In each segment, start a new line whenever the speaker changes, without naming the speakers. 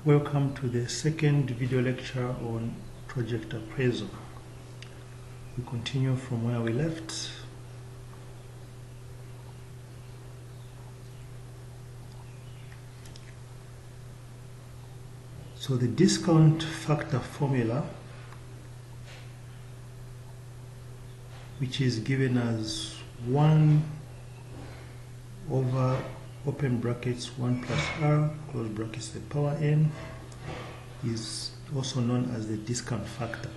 Welcome to the second video lecture on project appraisal. We continue from where we left. So the discount factor formula, which is given as 1 over open brackets 1 plus r close brackets the power n, is also known as the discount factor.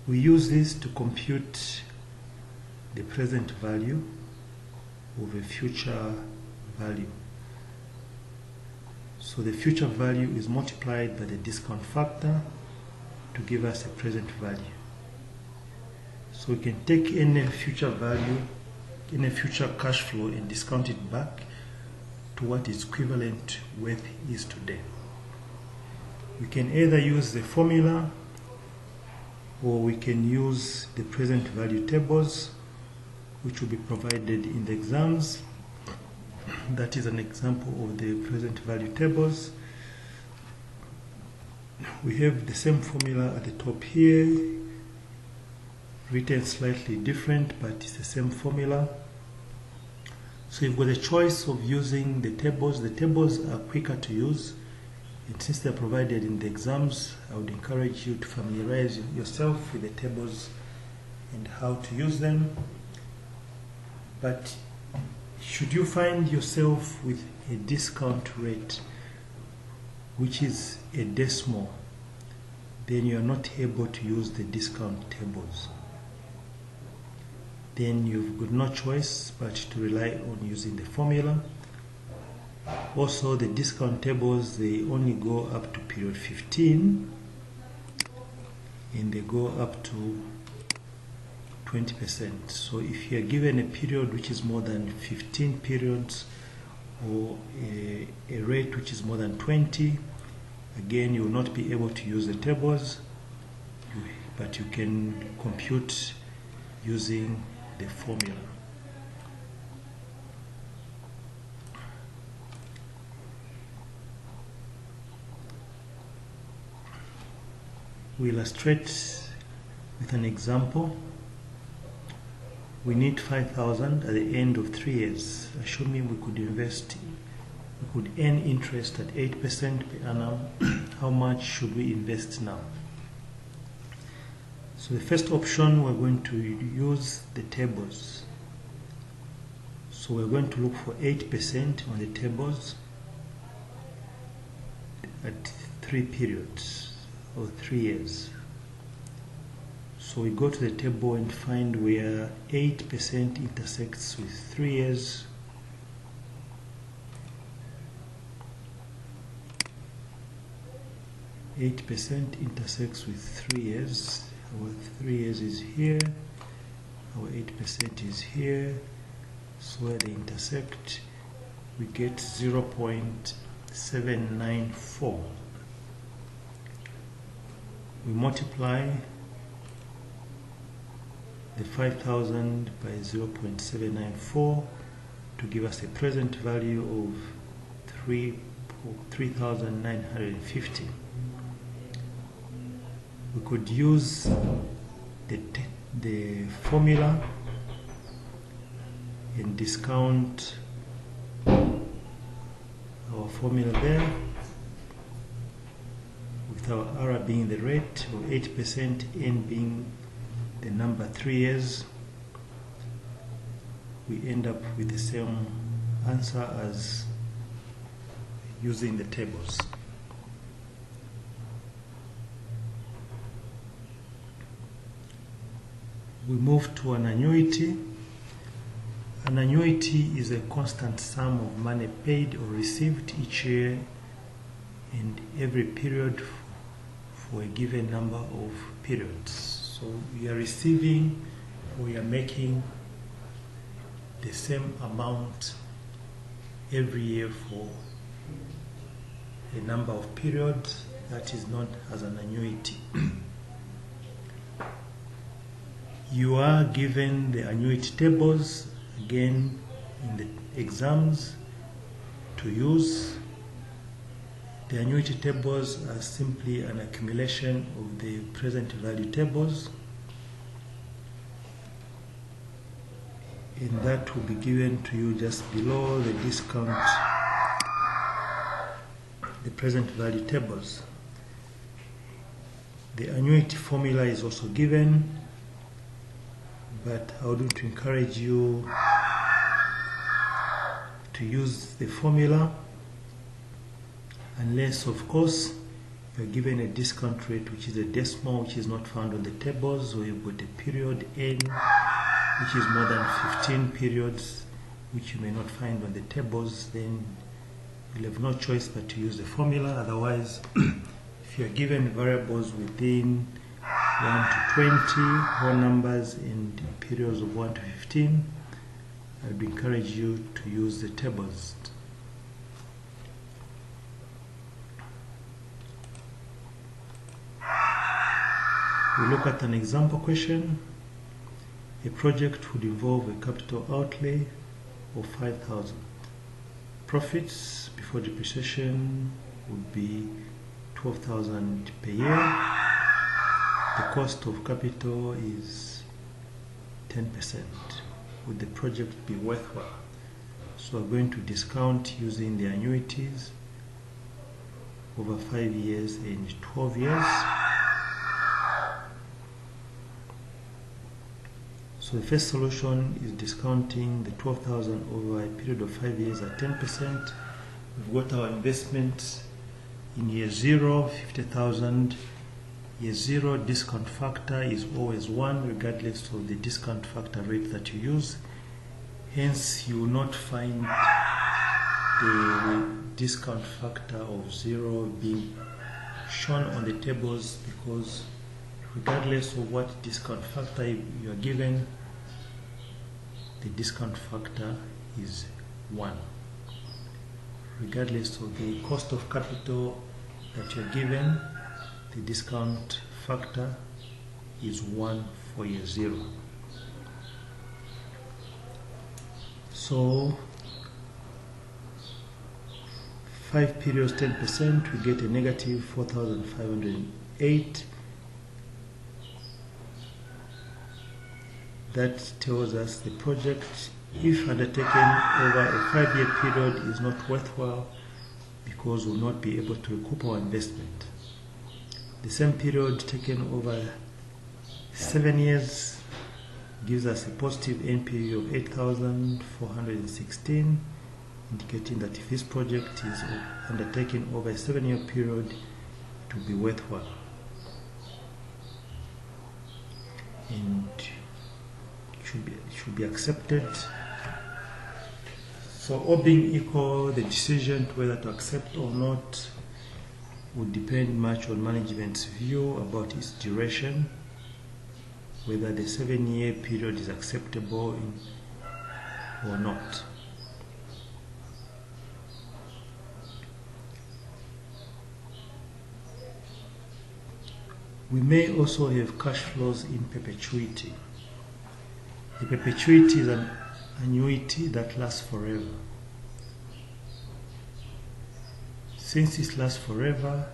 We use this to compute the present value of a future value. So the future value is multiplied by the discount factor to give us a present value. So we can take any future value in a future cash flow and discount it back to what its equivalent worth is today. We can either use the formula or we can use the present value tables, which will be provided in the exams. That is an example of the present value tables. We have the same formula at the top here, written slightly different, but it's the same formula. So you've got a choice of using the tables. The tables are quicker to use, and since they're provided in the exams, I would encourage you to familiarize yourself with the tables and how to use them. But should you find yourself with a discount rate which is a decimal, then you are not able to use the discount tables. Then you've got no choice but to rely on using the formula. Also, the discount tables, they only go up to period 15 and they go up to 20%. So if you are given a period which is more than 15 periods or a rate which is more than 20, again you will not be able to use the tables, but you can compute using the formula. We illustrate with an example. We need 5,000 at the end of 3 years. Assuming we could earn interest at 8% per annum. How much should we invest now? So the first option, we're going to use the tables. So we're going to look for 8% on the tables at 3 periods or 3 years. So we go to the table and find where 8% intersects with 3 years. (8% intersects with 3 years. Our 3 years is here, our 8% is here, so where they intersect we get 0.794. We multiply the 5,000 by 0.794 to give us a present value of 3,950. We could use the formula and discount our formula there, with our R being the rate of 8%, N being the number 3 years. We end up with the same answer as using the tables. We move to an annuity. An annuity is a constant sum of money paid or received each year and every period for a given number of periods. So we are receiving, we are making the same amount every year for a number of periods. That is known as an annuity. You are given the annuity tables again in the exams to use. The annuity tables are simply an accumulation of the present value tables, and that will be given to you just below the discount, the present value tables. The annuity formula is also given, but I would encourage you to use the formula unless, of course, you're given a discount rate which is a decimal, which is not found on the tables, or you've got a period N which is more than 15 periods, which you may not find on the tables. Then you'll have no choice but to use the formula. Otherwise, if you're given variables within 1 to 20, whole numbers in periods of 1 to 15, I would encourage you to use the tables. We look at an example question. A project would involve a capital outlay of 5,000. Profits before depreciation would be 12,000 per year. The cost of capital is 10%. Would the project be worthwhile? So we're going to discount using the annuities over 5 years and 12 years. So the first solution is discounting the 12,000 over a period of 5 years at 10%. We've got our investment in year 0, 50,000. Year 0 discount factor is always 1 regardless of the discount factor rate that you use. Hence, you will not find the discount factor of 0 being shown on the tables, because regardless of what discount factor you are given, the discount factor is 1. Regardless of the cost of capital that you are given, the discount factor is 1 for year 0. So 5 periods, 10%, we get a negative 4,508. That tells us the project, if undertaken over a 5-year period, is not worthwhile because we'll not be able to recoup our investment. The same period taken over 7 years gives us a positive NPV of 8,416, indicating that if this project is undertaken over a 7-year period, it will be worthwhile. And should be accepted. So all being equal, the decision whether to accept or not would depend much on management's view about its duration, whether the 7-year period is acceptable or not. We may also have cash flows in perpetuity. The perpetuity is an annuity that lasts forever. Since it lasts forever,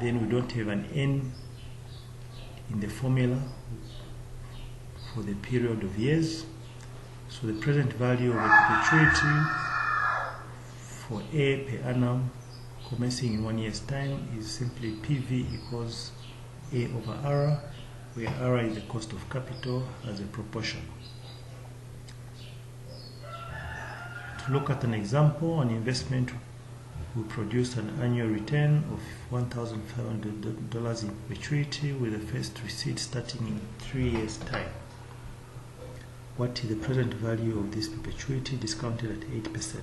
then we don't have an N in the formula for the period of years. So the present value of a perpetuity for A per annum commencing in 1 year's time is simply PV equals A over R, where R is the cost of capital as a proportion. To look at an example, an investment will produce an annual return of $1,500 in perpetuity with the first receipt starting in 3 years' time. What is the present value of this perpetuity discounted at 8%?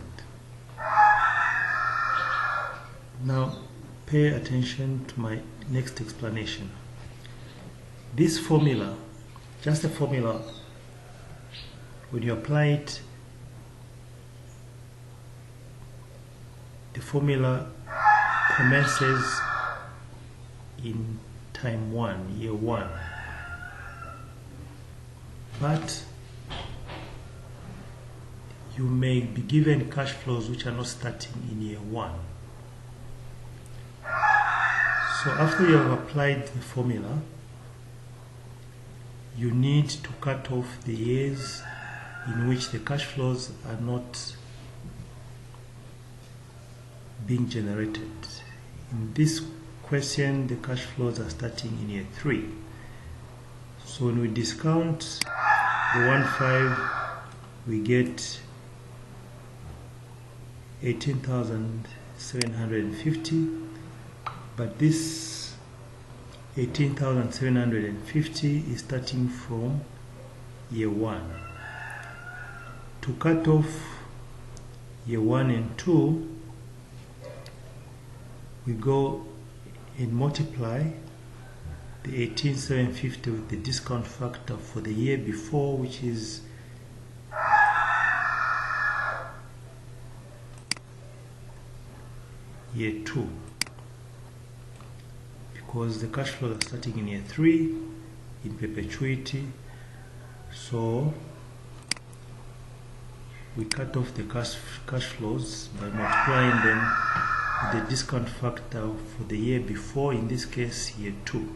Now pay attention to my next explanation. This formula, just a formula, when you apply it, the formula commences in time 1, year 1. But you may be given cash flows which are not starting in year 1. So after you have applied the formula, you need to cut off the years in which the cash flows are not being generated. In this question, the cash flows are starting in year 3. So when we discount the 1.5, we get 18,750, but this 18,750 is starting from year 1. To cut off year 1 and 2, we go and multiply the 18,750 with the discount factor for the year before, which is year 2, because the cash flows are starting in year 3 in perpetuity. So we cut off the cash flows by multiplying them with the discount factor for the year before, in this case year 2,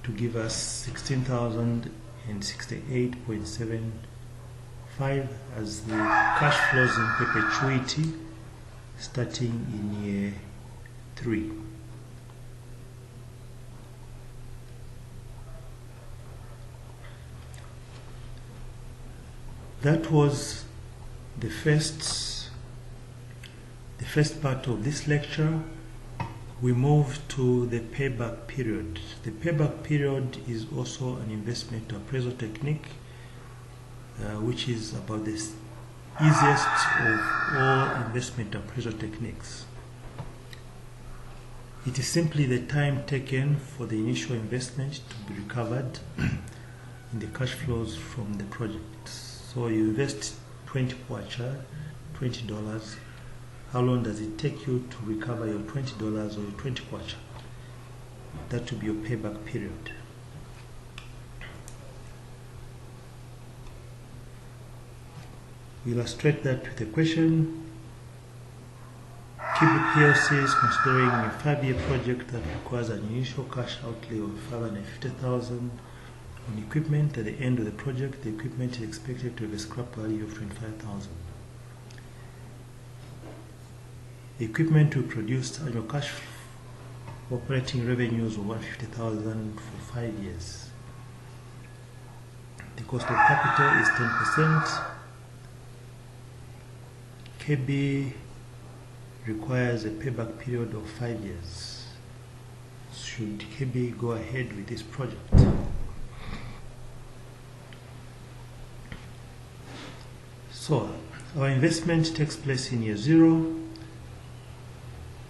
to give us 16,068.75 as the cash flows in perpetuity starting in year 3. That was the first part of this lecture. We move to the payback period. The payback period is also an investment appraisal technique, which is about the easiest of all investment appraisal techniques. It is simply the time taken for the initial investment to be recovered in the cash flows from the project. So you invest 20 kwacha, $20. How long does it take you to recover your $20 or your 20 kwacha? That will be your payback period. We illustrate that with a question. Kibu PLC is considering a 5-year project that requires an initial cash outlay of $550,000 on equipment. At the end of the project, the equipment is expected to have a scrap value of $25,000. The equipment will produce annual cash operating revenues of $150,000 for 5 years. The cost of capital is 10%. KB requires a payback period of 5 years. Should KB go ahead with this project? So our investment takes place in year 0.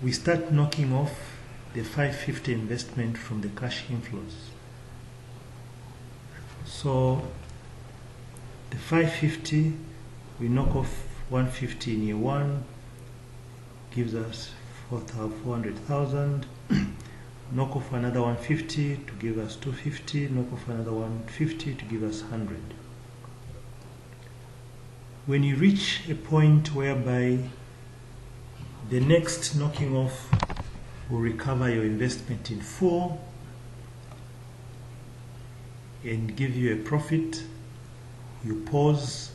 We start knocking off the 550 investment from the cash inflows. So the 550, we knock off 150 in year 1, gives us 400,000. Knock off another 150 to give us 250. Knock off another 150 to give us 100. When you reach a point whereby the next knocking off will recover your investment in full and give you a profit, you pause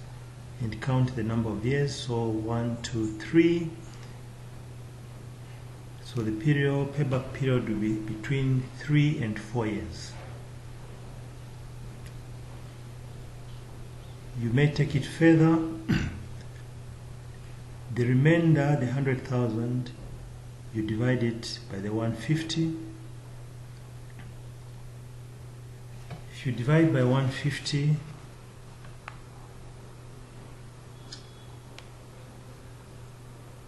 and count the number of years. So 1, 2, 3. So the payback period will be between 3 and 4 years. You may take it further. The remainder, the 100,000, you divide it by the 150. If you divide by 150,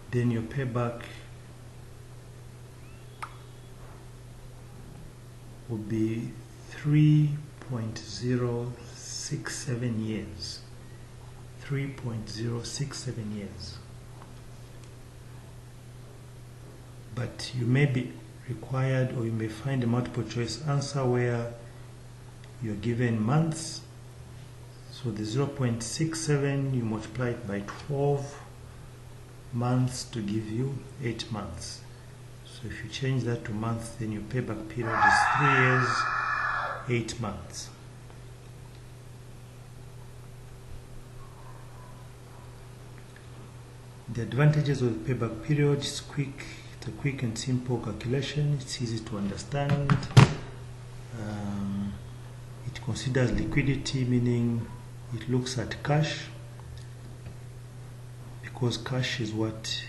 then your payback will be 3.067 years. 3.067 years. But you may be required, or you may find a multiple choice answer where you are given months. So the 0.67, you multiply it by 12, months to give you 8 months. So if you change that to months, then your payback period is 3 years, 8 months. The advantages of the payback period is quick. It's a quick and simple calculation. It's easy to understand. It considers liquidity, meaning it looks at cash, because cash is what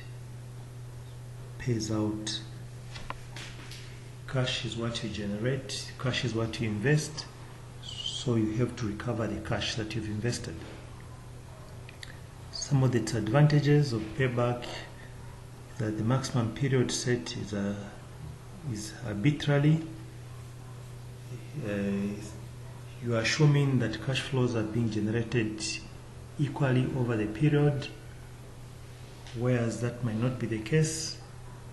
pays out. Cash is what you generate, cash is what you invest, so you have to recover the cash that you've invested. Some of the advantages of payback is that the maximum period set is arbitrary. You are assuming that cash flows are being generated equally over the period, whereas that might not be the case.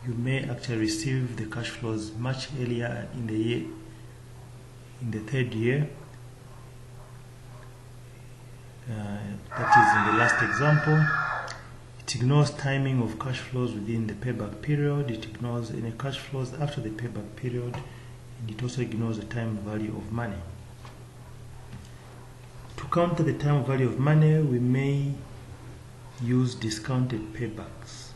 You may actually receive the cash flows much earlier in the year, in the third year. That is in the last example. It ignores timing of cash flows within the payback period. It ignores any cash flows after the payback period, and it also ignores the time value of money. To counter the time value of money, we may use discounted paybacks,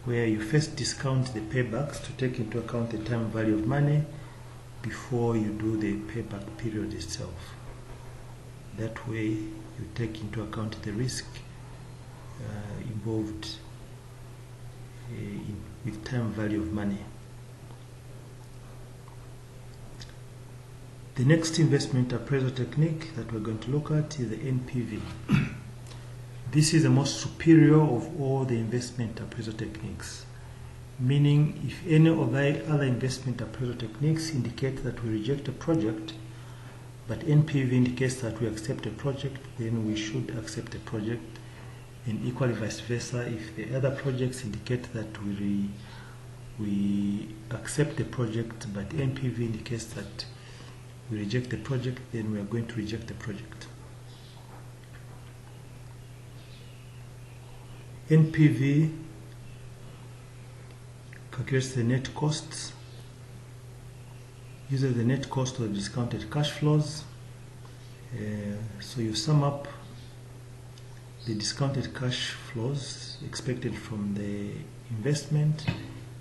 where you first discount the paybacks to take into account the time value of money before you do the payback period itself. That way you take into account the risk involved with time value of money. The next investment appraisal technique that we're going to look at is the NPV. This is the most superior of all the investment appraisal techniques, meaning if any of the other investment appraisal techniques indicate that we reject a project, but NPV indicates that we accept a project, then we should accept a project, and equally vice versa. If the other projects indicate that we accept the project, but NPV indicates that we reject the project, then we are going to reject the project. NPV calculates the net costs, uses the net cost of the discounted cash flows. So you sum up the discounted cash flows expected from the investment,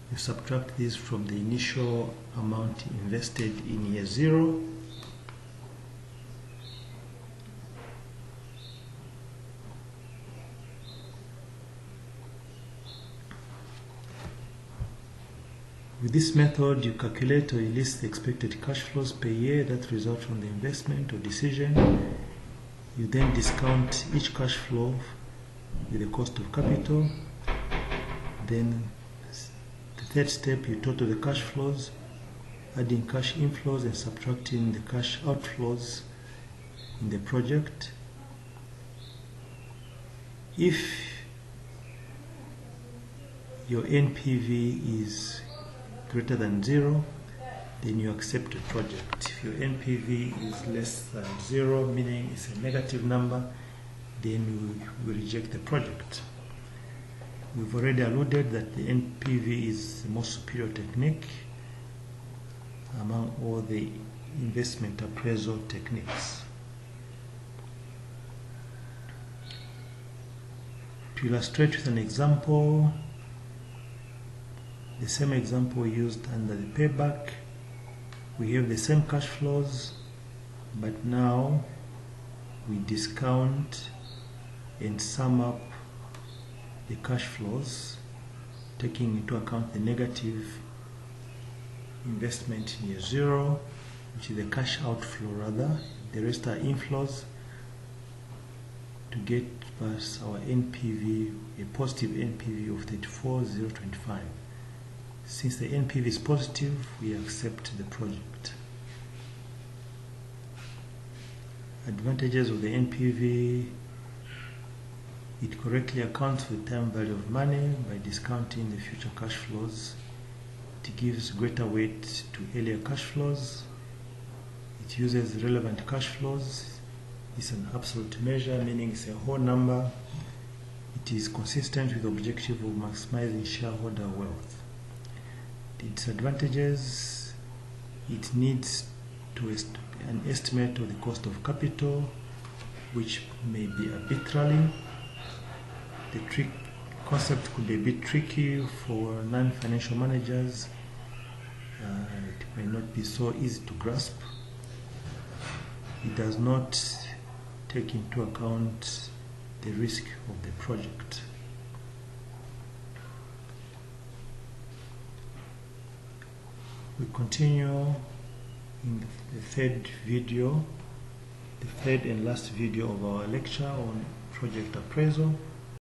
you subtract this from the initial amount invested in year 0, with this method, you calculate or list the expected cash flows per year that result from the investment or decision. You then discount each cash flow with the cost of capital. Then the third step, you total the cash flows, adding cash inflows and subtracting the cash outflows in the project. If your NPV is greater than 0, then you accept a project. If your NPV is less than 0, meaning it's a negative number, then we reject the project. We've already alluded that the NPV is the most superior technique among all the investment appraisal techniques. To illustrate with an example, the same example used under the payback, we have the same cash flows, but now we discount and sum up the cash flows, taking into account the negative investment in year 0, which is the cash outflow rather. The rest are inflows, to get us our NPV, a positive NPV of 34,025. Since the NPV is positive, we accept the project. Advantages of the NPV: it correctly accounts for the time value of money by discounting the future cash flows. It gives greater weight to earlier cash flows. It uses relevant cash flows. It's an absolute measure, meaning it's a whole number. it is consistent with the objective of maximizing shareholder wealth. The disadvantages: it needs an estimate of the cost of capital, which may be arbitrary. The concept could be a bit tricky for non-financial managers. It may not be so easy to grasp. It does not take into account the risk of the project. We continue in the third video, the third and last video of our lecture on project appraisal.